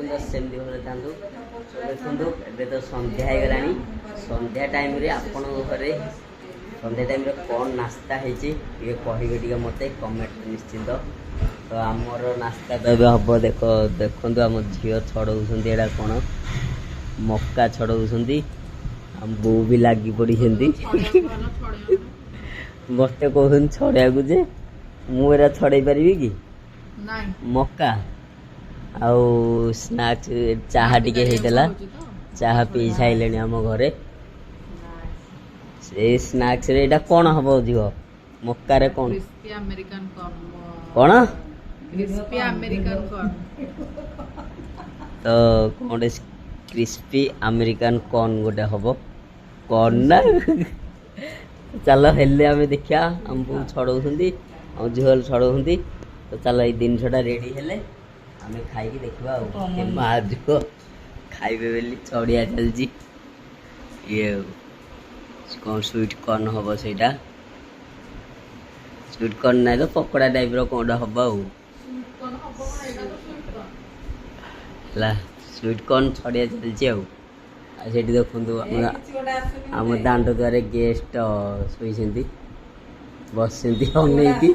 पर्यटन सेमती भले था देखु ए तो संध्या हो गला संध्या टाइम आपण घरे संध्या टाइम कौन नास्ता होती कहे टे मत कमेंट निश्चिंत तो आमर नास्ता तो हम देखो देखु आम झील छड़ाऊँ एटा कौन मक्का छड़ाऊँ आम बो भी लगी पड़ी मत कहते छड़िया जे मुझे छड़े पारि कि मक्का आउ स्नैक्स चाहा टिके होता चाहा पी सारे आम घरे से स्नैक्स रे एटा कौन हम झील मक्का रे कौन कौन तो कौन क्रिस्पी अमेरिकन कॉर्न गोटे हम कॉर्न ना चलो हेल्ले आम देखा आमको छड़ाऊँ आम झील छड़ाऊँ तो चलो ये जिनसा रेडी हेले आम खाई देखा माँ झील खाइबे बोली चढ़िया चलती ये कौन स्वीट कॉर्न हम सेटा स्वीट कॉर्न ना तो पकोड़ा टाइप कौन हम स्वीट कॉर्न छड़िया चलती से देखु आम दांड द्वारा गेस्ट शोती बस अनैकी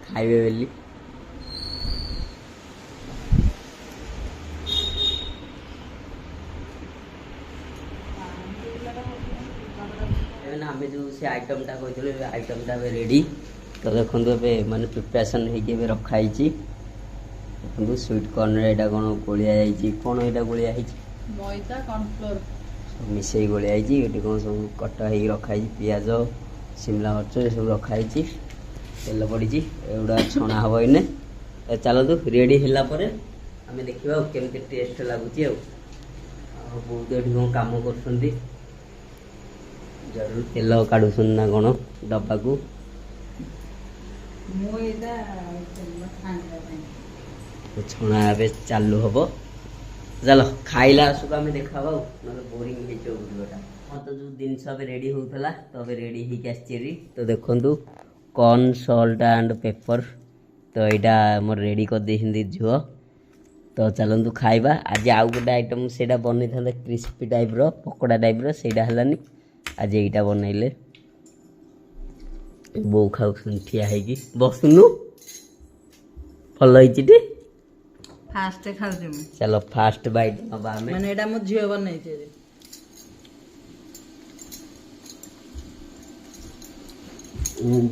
खाइबे बोली आम जो से आइटमटा कहते आइटमटा रेडी तो देखो माने प्रिपरेशन हो रखाई देखो स्वीट कॉर्न एटा कौन गोलिया कौन यहाँ गोलिया मैदा कॉर्नफ्लोर मिसई गोलिया ये कौन सब कटा हो रखाई पियाज शिमला मर्च ये सब रखाई तेल पड़ी एगुड़ा छणा हम इने चलतु रेडी है आम देखा केमती टेस्ट लगुच बहुत ये कौन कम कर जरूर तेल काढ़ुन ना कौन डब्बा को छणा ए चालू हम चलो खाइला आसुक आम देखा ना बोरिंग भिडियोटा हाँ तो जो जिनस रेडी होता तो अभी रेडी होगी तो देखु कॉर्न सॉल्ट एंड पेपर तो यहाँ मोर रेडी कर दे झुओ तो चलतु खाइबा आज आउ गोटे आइटम से बन था क्रिस्पी टाइप पकोड़ा टाइप है आज यहीटा बनइले बो खाऊ ठिया है बसुनु भल टी फास्ट खाऊ चलो फास्ट बाइट नबा माने एटा मो झियो बनई छे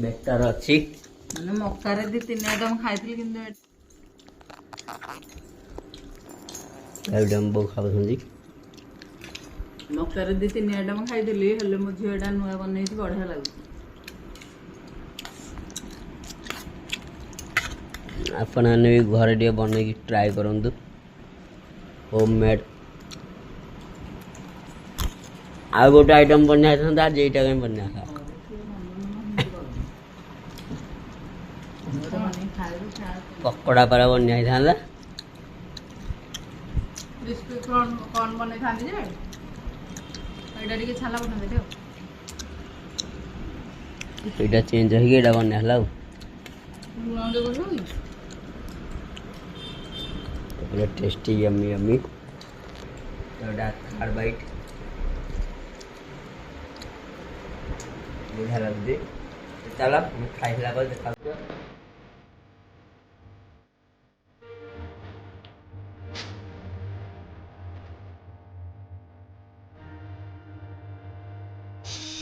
बेटर अछि माने मक्का रे दी तीन आइटम खाइथिल किंतु आइटम बो खाऊ सुंजी मक्का रे दी तीन आइटम खाइथिली हले मो झियो एटा नुआ बनई छी बढ़िया लागु आपण भी घर टे बन ट्राए करूँ होममेड आ गोटे आइटम बना था आज यहीटा कहीं बना था पकोड़ा पारा बना था कौन बने थांती जे एटा टिके छाला बना दे एटा चेंज हो गया बना हला पूरा tasty yummy yummy third bite बुझा लगे चलो खाई देखा